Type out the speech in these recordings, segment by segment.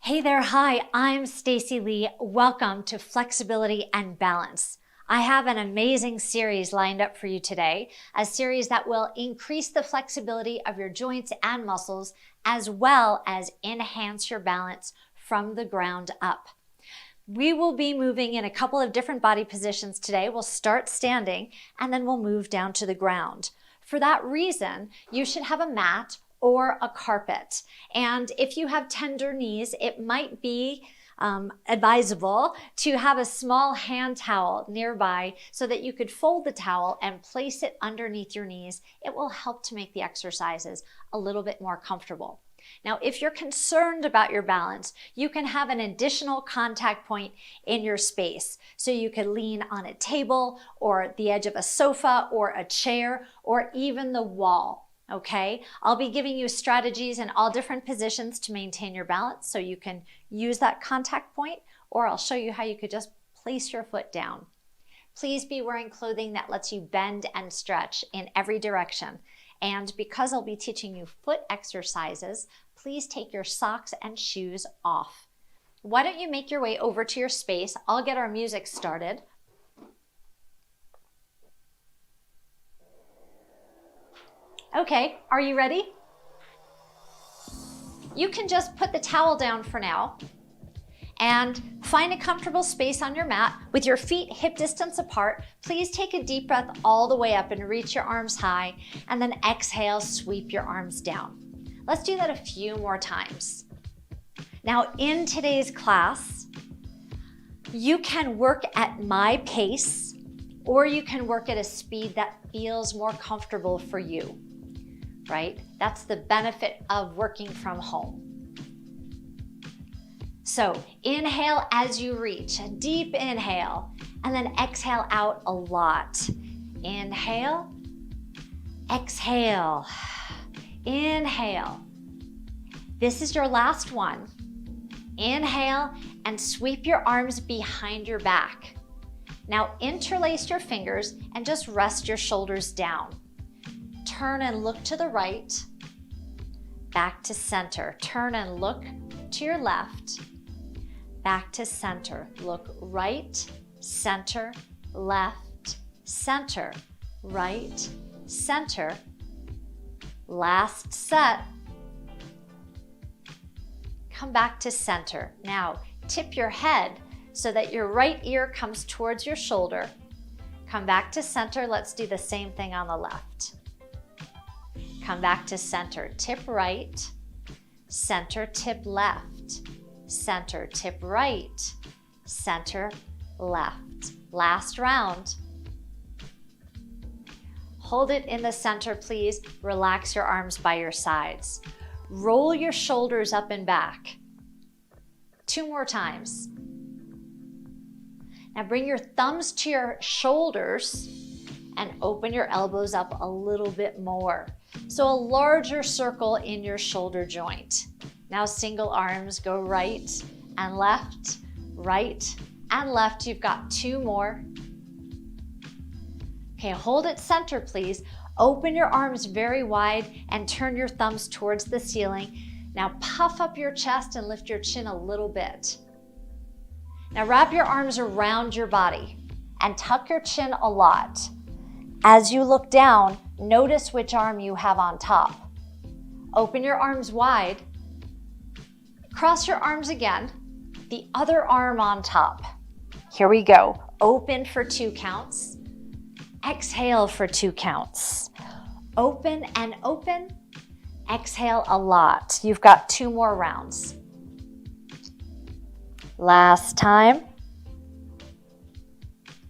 Hey there, hi, I'm Stacey Lei. Welcome to Flexibility and Balance. I have an amazing series lined up for you today, a series that will increase the flexibility of your joints and muscles, as well as enhance your balance from the ground up. We will be moving in a couple of different body positions today. We'll start standing and then we'll move down to the ground. For that reason, you should have a mat or a carpet. And if you have tender knees, it might be advisable to have a small hand towel nearby so that you could fold the towel and place it underneath your knees. It will help to make the exercises a little bit more comfortable. Now, if you're concerned about your balance, you can have an additional contact point in your space. So you could lean on a table or the edge of a sofa or a chair or even the wall. Okay, I'll be giving you strategies in all different positions to maintain your balance so you can use that contact point, or I'll show you how you could just place your foot down. Please be wearing clothing that lets you bend and stretch in every direction. And because I'll be teaching you foot exercises, please take your socks and shoes off. Why don't you make your way over to your space? I'll get our music started. Okay, are you ready? You can just put the towel down for now and find a comfortable space on your mat with your feet hip distance apart. Please take a deep breath all the way up and reach your arms high, and then exhale, sweep your arms down. Let's do that a few more times. Now, in today's class, you can work at my pace, or you can work at a speed that feels more comfortable for you. Right? That's the benefit of working from home. So inhale as you reach, a deep inhale, and then exhale out a lot. Inhale, exhale, inhale. This is your last one. Inhale and sweep your arms behind your back. Now interlace your fingers and just rest your shoulders down. Turn and look to the right, back to center. Turn and look to your left, back to center. Look right, center, left, center, right, center. Last set. Come back to center. Now, tip your head so that your right ear comes towards your shoulder. Come back to center. Let's do the same thing on the left. Come back to center, tip right, center, tip left, center, tip right, center, left. Last round. Hold it in the center, please. Relax your arms by your sides. Roll your shoulders up and back. 2 more times. Now bring your thumbs to your shoulders and open your elbows up a little bit more. So a larger circle in your shoulder joint. Now single arms, go right and left, right and left. You've got 2 more. Okay, hold it center, please. Open your arms very wide and turn your thumbs towards the ceiling. Now puff up your chest and lift your chin a little bit. Now wrap your arms around your body and tuck your chin a lot. As you look down, notice which arm you have on top. Open your arms wide. Cross your arms again. The other arm on top. Here we go. Open for 2 counts. Exhale for 2 counts. Open and open. Exhale a lot. You've got 2 more rounds. Last time.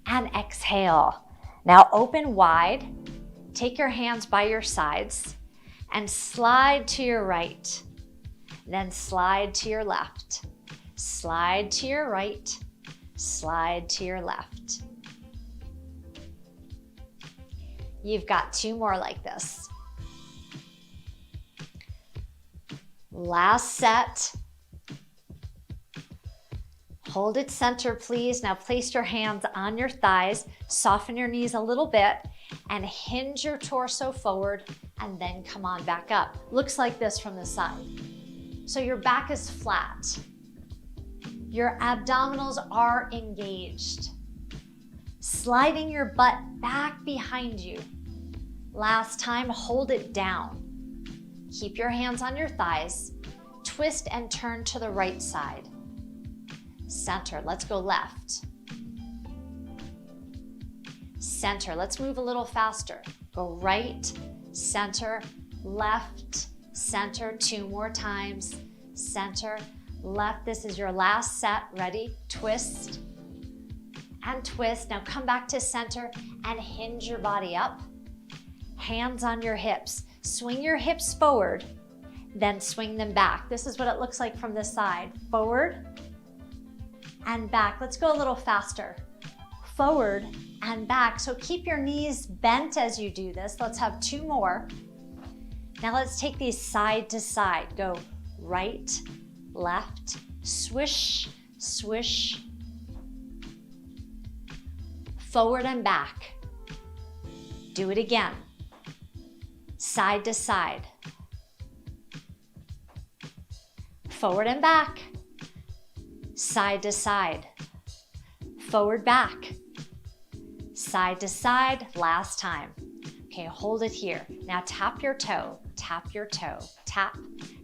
And exhale. Now open wide. Take your hands by your sides and slide to your right. Then slide to your left. Slide to your right. Slide to your left. You've got 2 more like this. Last set. Hold it center, please. Now place your hands on your thighs, soften your knees a little bit, and hinge your torso forward, and then come on back up. Looks like this from the side. So your back is flat. Your abdominals are engaged. Sliding your butt back behind you. Last time, hold it down. Keep your hands on your thighs. Twist and turn to the right side. Center, let's go left. Center, let's move a little faster. Go right, center, left, center, 2 more times. Center, left. This is your last set. Ready? Twist and twist. Now come back to center and hinge your body up. Hands on your hips. Swing your hips forward, then swing them back. This is what it looks like from this side. Forward and back. Let's go a little faster. Forward and back. So keep your knees bent as you do this. Let's have 2 more. Now let's take these side to side. Go right, left, swish, swish, forward and back. Do it again. Side to side. Forward and back. Side to side. Forward, back. Side to side, last time. Okay, hold it here. Now tap your toe, tap, tap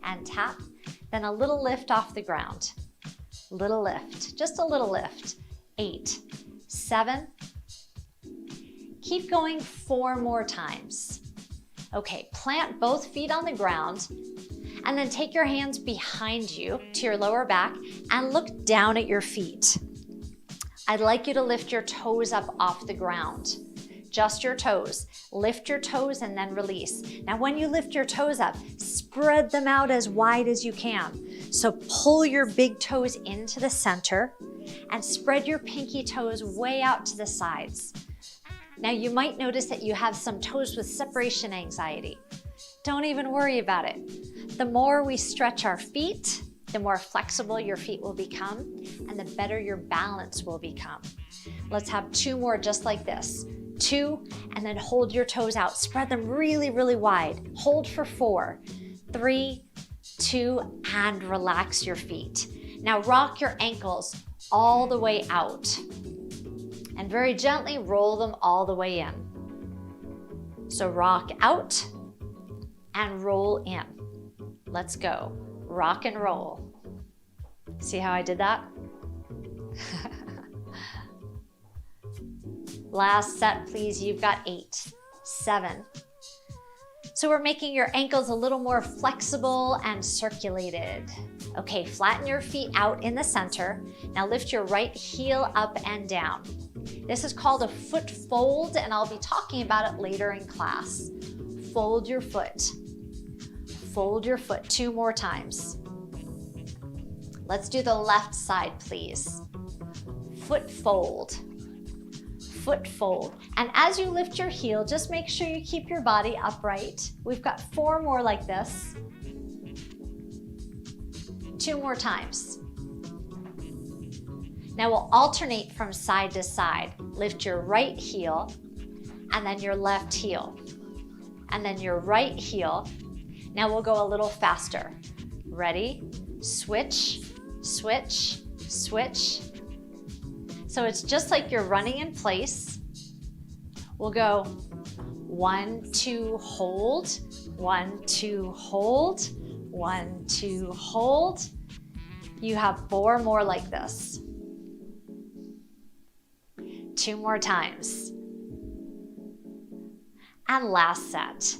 and tap. Then a little lift off the ground. Little lift, just a little lift. 8, 7. Keep going 4 more times. Okay, plant both feet on the ground and then take your hands behind you to your lower back and look down at your feet. I'd like you to lift your toes up off the ground. Just your toes. Lift your toes and then release. Now when you lift your toes up, spread them out as wide as you can. So pull your big toes into the center and spread your pinky toes way out to the sides. Now you might notice that you have some toes with separation anxiety. Don't even worry about it. The more we stretch our feet, the more flexible your feet will become and the better your balance will become. Let's have 2 more just like this. 2, and then hold your toes out. Spread them really, really wide. Hold for 4, 3, 2, and relax your feet. Now rock your ankles all the way out and very gently roll them all the way in. So rock out and roll in. Let's go. Rock and roll. See how I did that? Last set, please. You've got 8, 7. So we're making your ankles a little more flexible and circulated. Okay, flatten your feet out in the center. Now lift your right heel up and down. This is called a foot fold, and I'll be talking about it later in class. Fold your foot. Fold your foot 2 more times. Let's do the left side, please. Foot fold. Foot fold. And as you lift your heel, just make sure you keep your body upright. We've got 4 more like this. 2 more times. Now we'll alternate from side to side. Lift your right heel and then your left heel and then your right heel. Now we'll go a little faster. Ready? Switch, switch, switch. So it's just like you're running in place. We'll go 1, 2, hold, 1, 2, hold, 1, 2, hold. You have 4 more like this. 2 more times. And last set.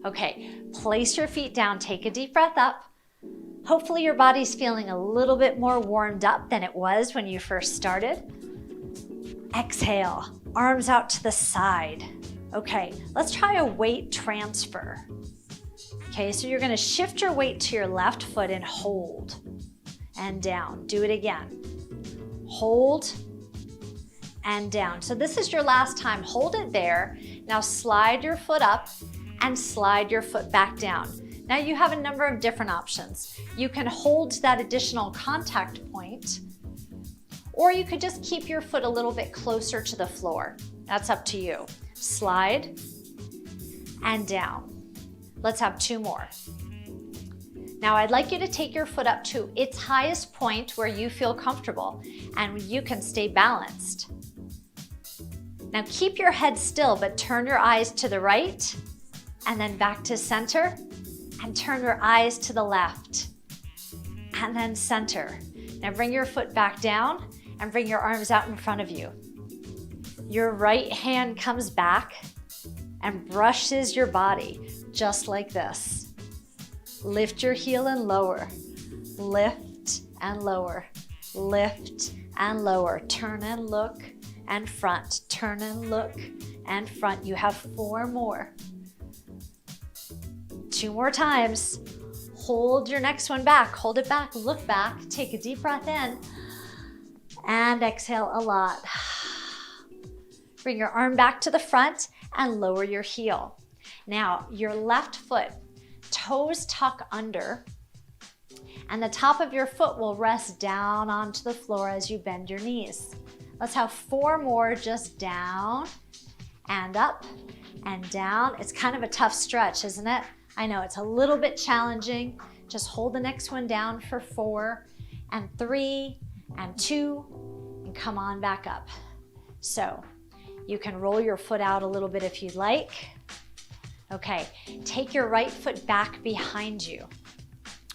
Okay, place your feet down, take a deep breath up. Hopefully your body's feeling a little bit more warmed up than it was when you first started. Exhale, arms out to the side. Okay, let's try a weight transfer. Okay, so you're gonna shift your weight to your left foot and hold and down. Do it again. Hold and down. So this is your last time. Hold it there. Now slide your foot up and slide your foot back down. Now you have a number of different options. You can hold that additional contact point, or you could just keep your foot a little bit closer to the floor. That's up to you. Slide and down. Let's have 2 more. Now I'd like you to take your foot up to its highest point where you feel comfortable and you can stay balanced. Now keep your head still, but turn your eyes to the right and then back to center, and turn your eyes to the left and then center. Now bring your foot back down and bring your arms out in front of you. Your right hand comes back and brushes your body just like this. Lift your heel and lower. Lift and lower. Lift and lower. Turn and look and front. Turn and look and front. You have 4 more. 2 more times. Hold your next one back. Hold it back. Look back. Take a deep breath in and exhale a lot. Bring your arm back to the front and lower your heel. Now, your left foot, toes tuck under, and the top of your foot will rest down onto the floor as you bend your knees. Let's have 4 more, just down and up and down. It's kind of a tough stretch, isn't it? I know it's a little bit challenging. Just hold the next one down for 4 and 3 and 2 and come on back up. So you can roll your foot out a little bit if you'd like. Okay, take your right foot back behind you.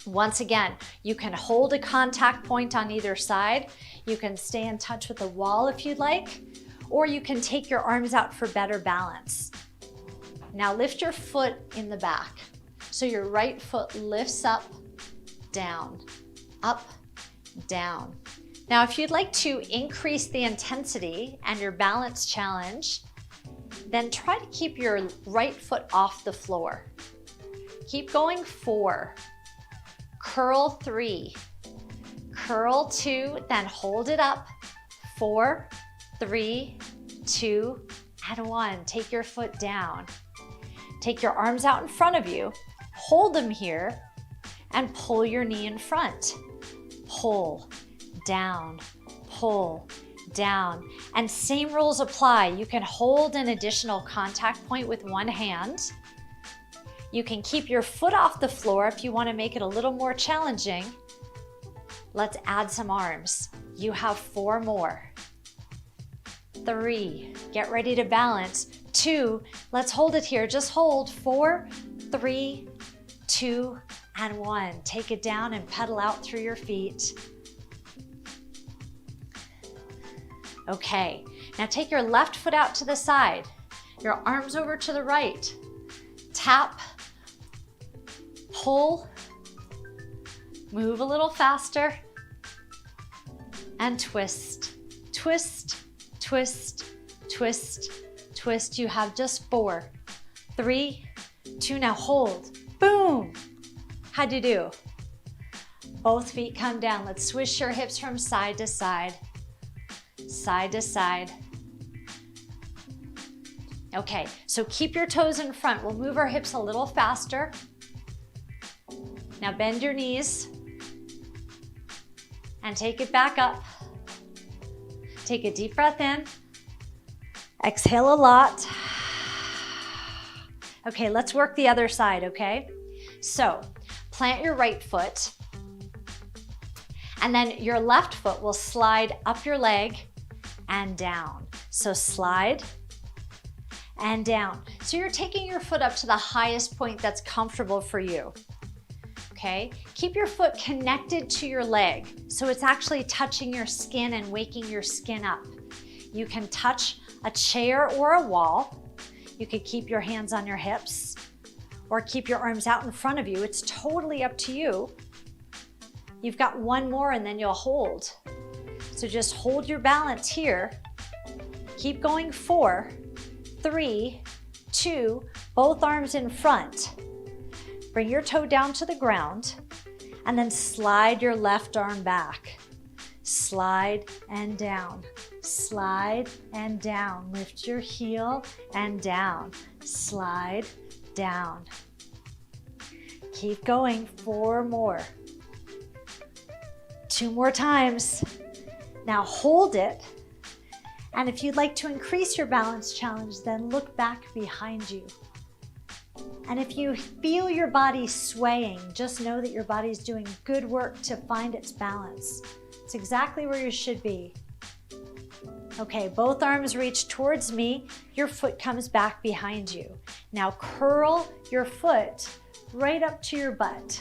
Once again, you can hold a contact point on either side. You can stay in touch with the wall if you'd like, or you can take your arms out for better balance. Now lift your foot in the back. So your right foot lifts up, down, up, down. Now, if you'd like to increase the intensity and your balance challenge, then try to keep your right foot off the floor. Keep going. 4, curl 3, curl 2, then hold it up. 4, 3, 2, and 1. Take your foot down. Take your arms out in front of you. Hold them here and pull your knee in front. Pull, down, pull, down. And same rules apply. You can hold an additional contact point with one hand. You can keep your foot off the floor if you want to make it a little more challenging. Let's add some arms. You have 4 more. 3, get ready to balance. 2, let's hold it here. Just hold. 4, 3, 2, and 1. Take it down and pedal out through your feet. Okay, now take your left foot out to the side, your arms over to the right. Tap, pull, move a little faster, and twist, twist, twist, twist, twist. You have just 4, 3, 2, now hold. Boom! How'd you do? Both feet come down. Let's swish your hips from side to side. Side to side. Okay, so keep your toes in front. We'll move our hips a little faster. Now bend your knees and take it back up. Take a deep breath in. Exhale a lot. Okay, let's work the other side, okay? So plant your right foot, and then your left foot will slide up your leg and down. So slide and down. So you're taking your foot up to the highest point that's comfortable for you. Okay, keep your foot connected to your leg so it's actually touching your skin and waking your skin up. You can touch a chair or a wall. You could keep your hands on your hips or keep your arms out in front of you. It's totally up to you. You've got 1 more and then you'll hold. So just hold your balance here. Keep going. 4, 3, 2, both arms in front. Bring your toe down to the ground and then slide your left arm back. Slide and down, slide and down. Lift your heel and down, slide, down. Keep going. 4 more. 2 more times. Now hold it. And if you'd like to increase your balance challenge, then look back behind you. And if you feel your body swaying, just know that your body's doing good work to find its balance. It's exactly where you should be. Okay, both arms reach towards me. Your foot comes back behind you. Now curl your foot right up to your butt.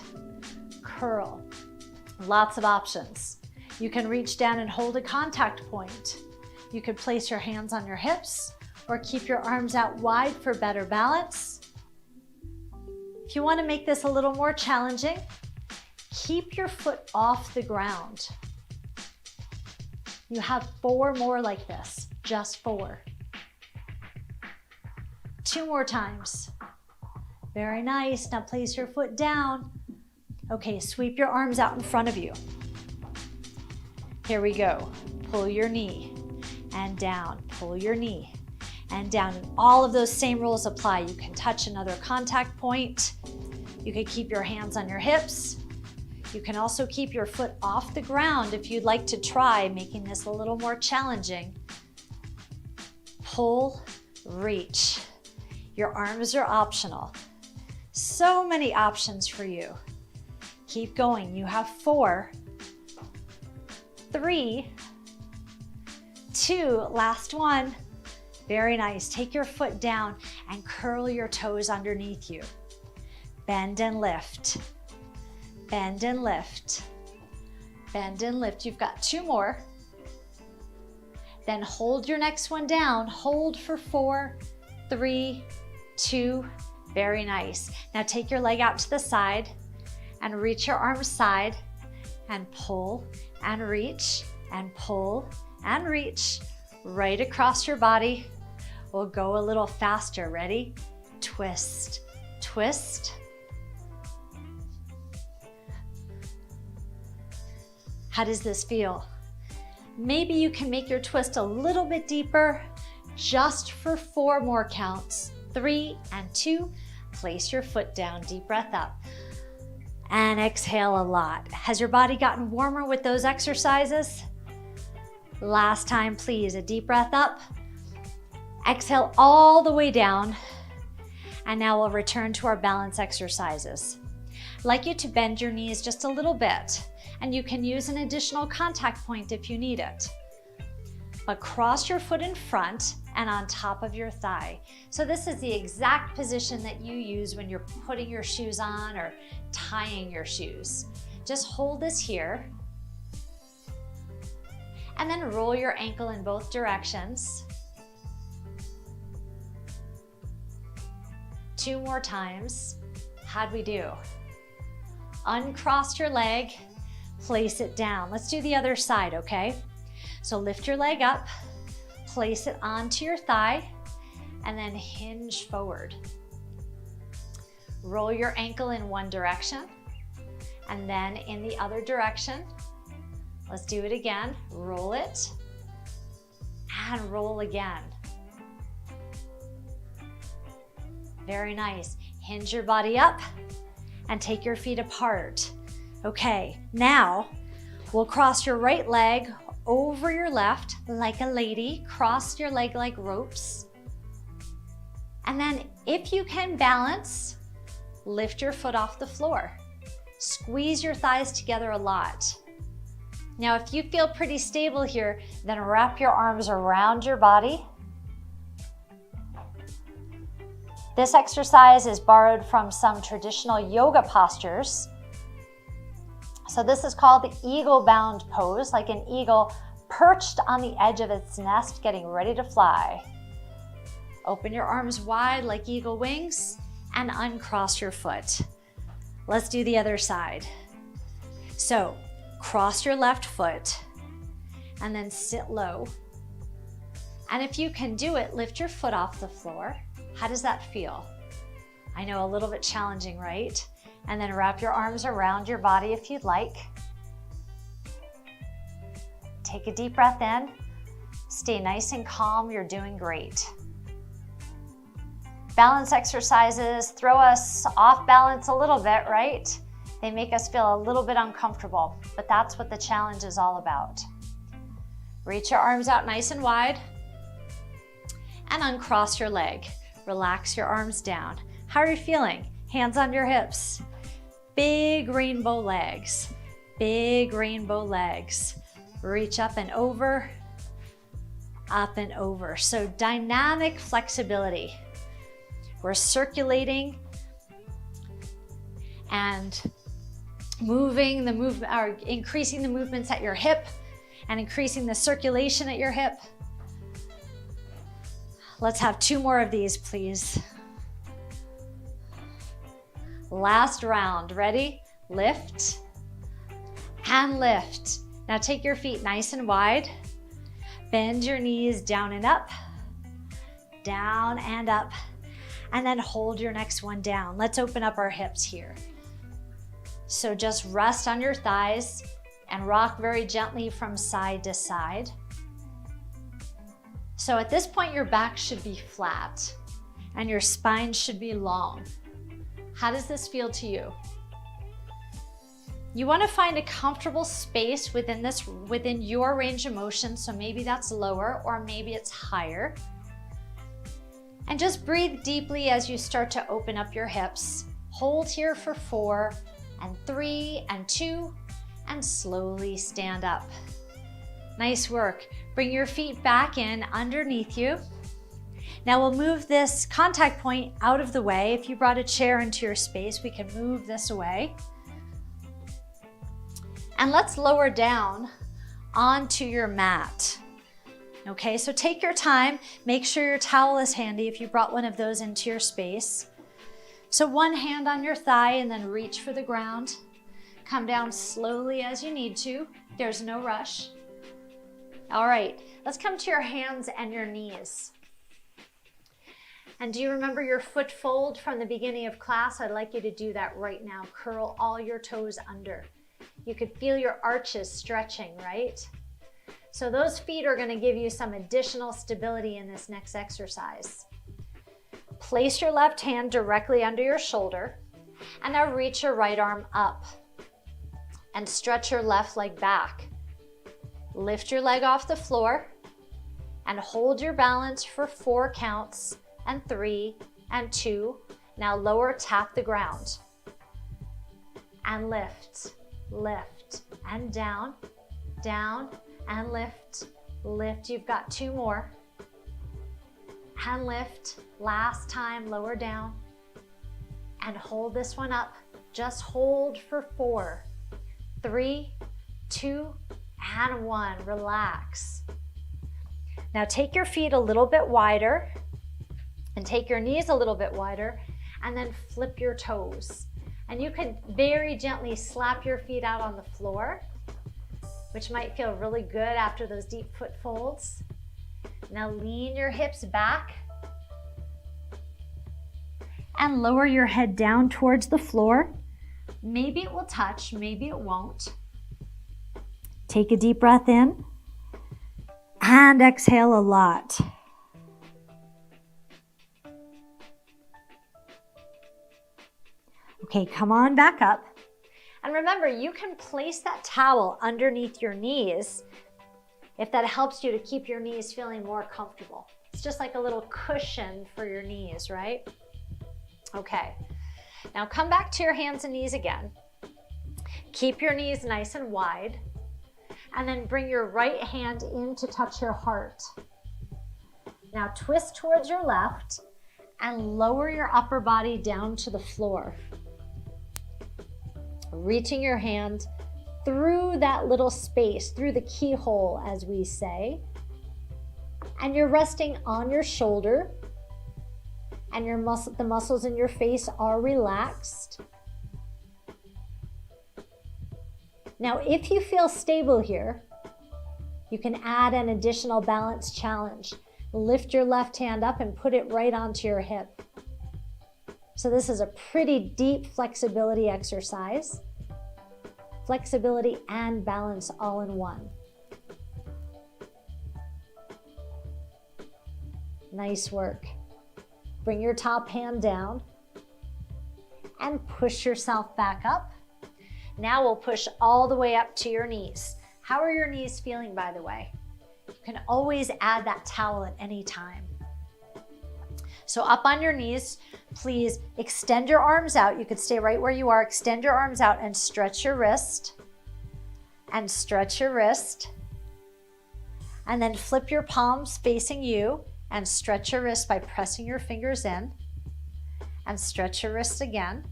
Curl. Lots of options. You can reach down and hold a contact point. You could place your hands on your hips or keep your arms out wide for better balance. If you want to make this a little more challenging, keep your foot off the ground. You have 4 more like this, just 4. 2 more times. Very nice. Now place your foot down. Okay, sweep your arms out in front of you. Here we go. Pull your knee and down. Pull your knee and down. And all of those same rules apply. You can touch another contact point. You can keep your hands on your hips. You can also keep your foot off the ground if you'd like to try making this a little more challenging. Pull, reach. Your arms are optional. So many options for you. Keep going. You have 4, 3, 2, last one. Very nice. Take your foot down and curl your toes underneath you. Bend and lift. Bend and lift. Bend and lift. You've got 2 more. Then hold your next one down. Hold for 4, 3, 2. Very nice. Now take your leg out to the side and reach your arms side and pull and reach and pull and reach right across your body. We'll go a little faster. Ready? Twist, twist. How does this feel? Maybe you can make your twist a little bit deeper, just for 4 more counts. 3 and 2, place your foot down, deep breath up. And exhale a lot. Has your body gotten warmer with those exercises? Last time, please, a deep breath up. Exhale all the way down. And now we'll return to our balance exercises. I'd like you to bend your knees just a little bit, and you can use an additional contact point if you need it. But cross your foot in front and on top of your thigh. So this is the exact position that you use when you're putting your shoes on or tying your shoes. Just hold this here and then roll your ankle in both directions. 2 more times. How'd we do? Uncross your leg, place it down. Let's do the other side, okay? So lift your leg up, place it onto your thigh, and then hinge forward. Roll your ankle in one direction, and then in the other direction. Let's do it again. Roll it, and roll again. Very nice. Hinge your body up, and take your feet apart. Okay, now we'll cross your right leg over your left like a lady. Cross your leg like ropes. And then if you can balance, lift your foot off the floor. Squeeze your thighs together a lot. Now, if you feel pretty stable here, then wrap your arms around your body. This exercise is borrowed from some traditional yoga postures. So this is called the eagle bound pose, like an eagle perched on the edge of its nest, getting ready to fly. Open your arms wide like eagle wings and uncross your foot. Let's do the other side. So cross your left foot and then sit low. And if you can do it, lift your foot off the floor. How does that feel? I know, a little bit challenging, right? And then wrap your arms around your body if you'd like. Take a deep breath in. Stay nice and calm. You're doing great. Balance exercises throw us off balance a little bit, right? They make us feel a little bit uncomfortable, but that's what the challenge is all about. Reach your arms out nice and wide and uncross your leg. Relax your arms down. How are you feeling? Hands on your hips. Big rainbow legs. Big rainbow legs. Reach up and over. Up and over. So dynamic flexibility. We're circulating and moving the movement, or increasing the movements at your hip and increasing the circulation at your hip. Let's have 2 more of these, please. Last round. Ready? Lift and lift. Now take your feet nice and wide. Bend your knees down and up, and then hold your next one down. Let's open up our hips here. So just rest on your thighs and rock very gently from side to side. So at this point, your back should be flat and your spine should be long. How does this feel to you? You want to find a comfortable space within your range of motion. So maybe that's lower or maybe it's higher. And just breathe deeply as you start to open up your hips. Hold here for 4 and 3 and 2, and slowly stand up. Nice work. Bring your feet back in underneath you. Now we'll move this contact point out of the way. If you brought a chair into your space, we can move this away. And let's lower down onto your mat. Okay, so take your time. Make sure your towel is handy if you brought one of those into your space. So one hand on your thigh and then reach for the ground. Come down slowly as you need to. There's no rush. All right, let's come to your hands and your knees. And do you remember your foot fold from the beginning of class? I'd like you to do that right now. Curl all your toes under. You could feel your arches stretching, right? So those feet are going to give you some additional stability in this next exercise. Place your left hand directly under your shoulder, and now reach your right arm up and stretch your left leg back. Lift your leg off the floor and hold your balance for 4 counts and 3 and 2. Now lower, tap the ground and lift, lift and down, down and lift, lift. You've got 2 more. And lift. Last time, lower down and hold this one up. Just hold for 4, 3, 2, and 1. Relax. Now take your feet a little bit wider and take your knees a little bit wider, and then flip your toes. And you can very gently slap your feet out on the floor, which might feel really good after those deep foot folds. Now lean your hips back and lower your head down towards the floor. Maybe it will touch, maybe it won't. Take a deep breath in and exhale a lot. Okay, come on back up. And remember, you can place that towel underneath your knees if that helps you to keep your knees feeling more comfortable. It's just like a little cushion for your knees, right? Okay, now come back to your hands and knees again. Keep your knees nice and wide, and then bring your right hand in to touch your heart. Now twist towards your left and lower your upper body down to the floor. Reaching your hand through that little space, through the keyhole, as we say. And you're resting on your shoulder, and the muscles in your face are relaxed. Now, if you feel stable here, you can add an additional balance challenge. Lift your left hand up and put it right onto your hip. So this is a pretty deep flexibility exercise. Flexibility and balance all in one. Nice work. Bring your top hand down and push yourself back up. Now we'll push all the way up to your knees. How are your knees feeling, by the way? You can always add that towel at any time. So up on your knees, Please extend your arms out. You could stay right where you are. Extend your arms out and stretch your wrist. And stretch your wrist. And then flip your palms facing you and stretch your wrist by pressing your fingers in. And stretch your wrist again.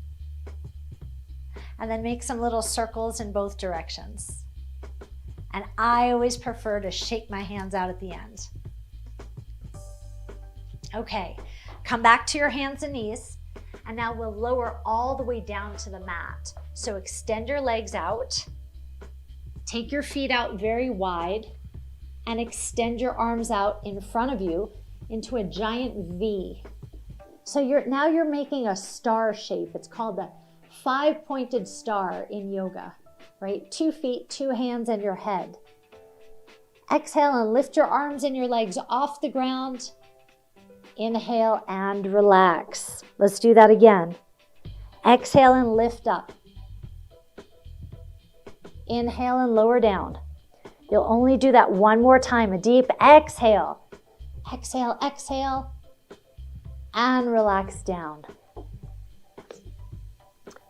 And then make some little circles in both directions. And I always prefer to shake my hands out at the end. Okay, come back to your hands and knees. And now we'll lower all the way down to the mat. So extend your legs out. Take your feet out very wide and extend your arms out in front of you into a giant V. So now you're making a star shape. It's called the 5-pointed star in yoga, right? 2 feet, 2 hands, and your head. Exhale and lift your arms and your legs off the ground. Inhale and relax. Let's do that again. Exhale and lift up. Inhale and lower down. You'll only do that one more time. A deep exhale. Exhale, exhale, and relax down.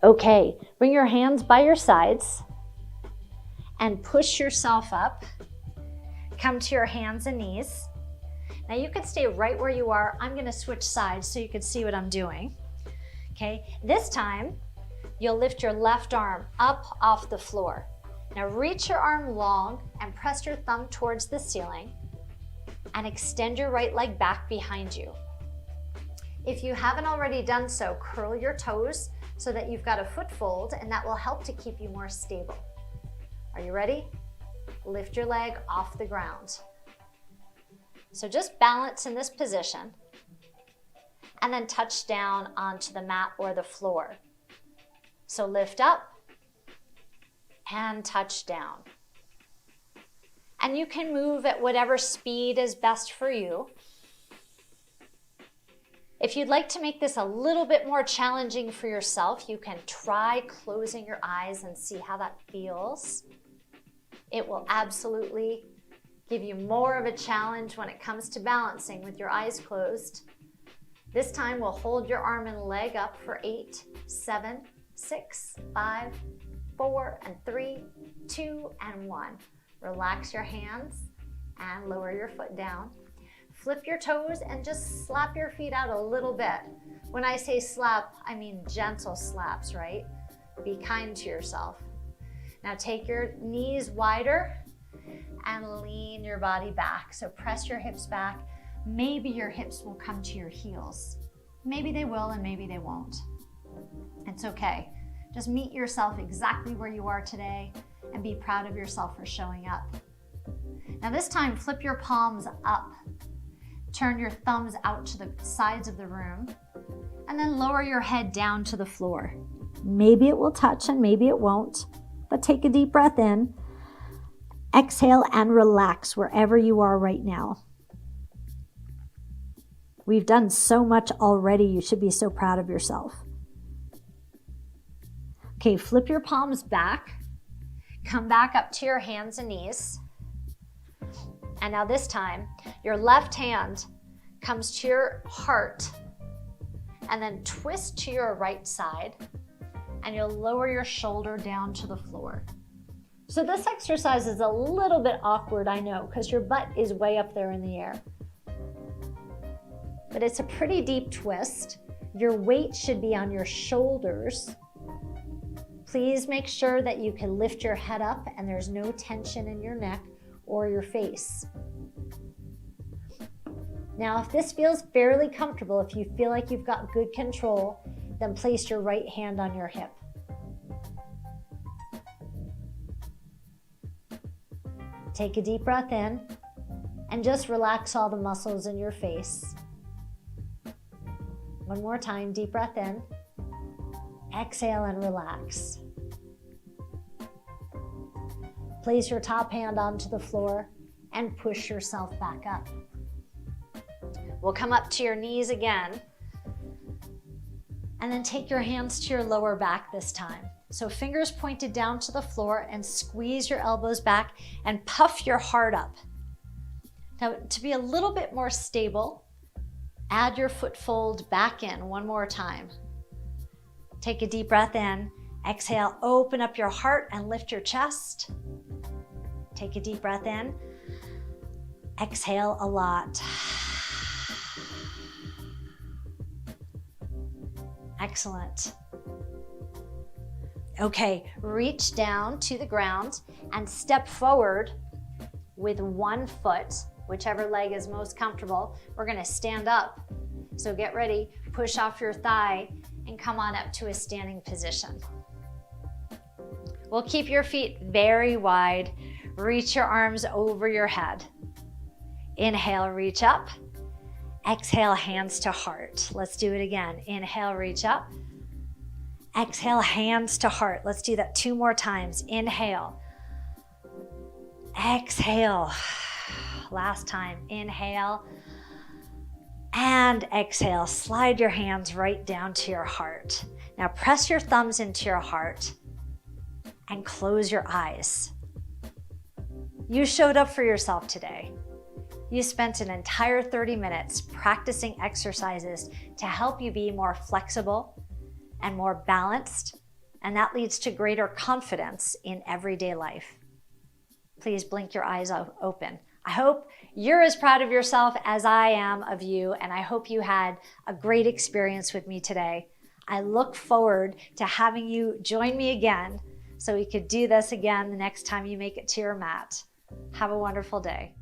Okay, bring your hands by your sides and push yourself up. Come to your hands and knees. Now you can stay right where you are. I'm gonna switch sides so you can see what I'm doing. Okay, this time you'll lift your left arm up off the floor. Now reach your arm long and press your thumb towards the ceiling and extend your right leg back behind you. If you haven't already done so, curl your toes so that you've got a foot fold, and that will help to keep you more stable. Are you ready? Lift your leg off the ground. So just balance in this position and then touch down onto the mat or the floor. So lift up and touch down. And you can move at whatever speed is best for you. If you'd like to make this a little bit more challenging for yourself, you can try closing your eyes and see how that feels. It will absolutely give you more of a challenge when it comes to balancing with your eyes closed. This time we'll hold your arm and leg up for 8, 7, 6, 5, 4, and 3, 2, and 1. Relax your hands and lower your foot down. Flip your toes and just slap your feet out a little bit. When I say slap, I mean gentle slaps, right? Be kind to yourself. Now take your knees wider and lean your body back. So press your hips back. Maybe your hips will come to your heels. Maybe they will and maybe they won't. It's okay. Just meet yourself exactly where you are today and be proud of yourself for showing up. Now this time, flip your palms up. Turn your thumbs out to the sides of the room and then lower your head down to the floor. Maybe it will touch and maybe it won't, but take a deep breath in. Exhale and relax wherever you are right now. We've done so much already. You should be so proud of yourself. Okay, flip your palms back. Come back up to your hands and knees. And now this time, your left hand comes to your heart and then twist to your right side, and you'll lower your shoulder down to the floor. So this exercise is a little bit awkward, I know, because your butt is way up there in the air. But it's a pretty deep twist. Your weight should be on your shoulders. Please make sure that you can lift your head up and there's no tension in your neck or your face. Now, if this feels fairly comfortable, if you feel like you've got good control, then place your right hand on your hip. Take a deep breath in and just relax all the muscles in your face. One more time, deep breath in. Exhale and relax. Place your top hand onto the floor and push yourself back up. We'll come up to your knees again and then take your hands to your lower back this time. So fingers pointed down to the floor and squeeze your elbows back and puff your heart up. Now, to be a little bit more stable, Add your foot fold back in one more time. Take a deep breath in. Exhale, open up your heart and lift your chest. Take a deep breath in. Exhale a lot. Excellent. Okay, reach down to the ground and step forward with one foot, whichever leg is most comfortable. We're gonna stand up. So get ready, push off your thigh and come on up to a standing position. We'll keep your feet very wide. Reach your arms over your head. Inhale, reach up. Exhale, hands to heart. Let's do it again. Inhale, reach up. Exhale, hands to heart. Let's do that 2 more times. Inhale. Exhale. Last time. Inhale. And exhale. Slide your hands right down to your heart. Now press your thumbs into your heart and close your eyes. You showed up for yourself today. You spent an entire 30 minutes practicing exercises to help you be more flexible and more balanced, and that leads to greater confidence in everyday life. Please blink your eyes open. I hope you're as proud of yourself as I am of you, and I hope you had a great experience with me today. I look forward to having you join me again so we could do this again the next time you make it to your mat. Have a wonderful day.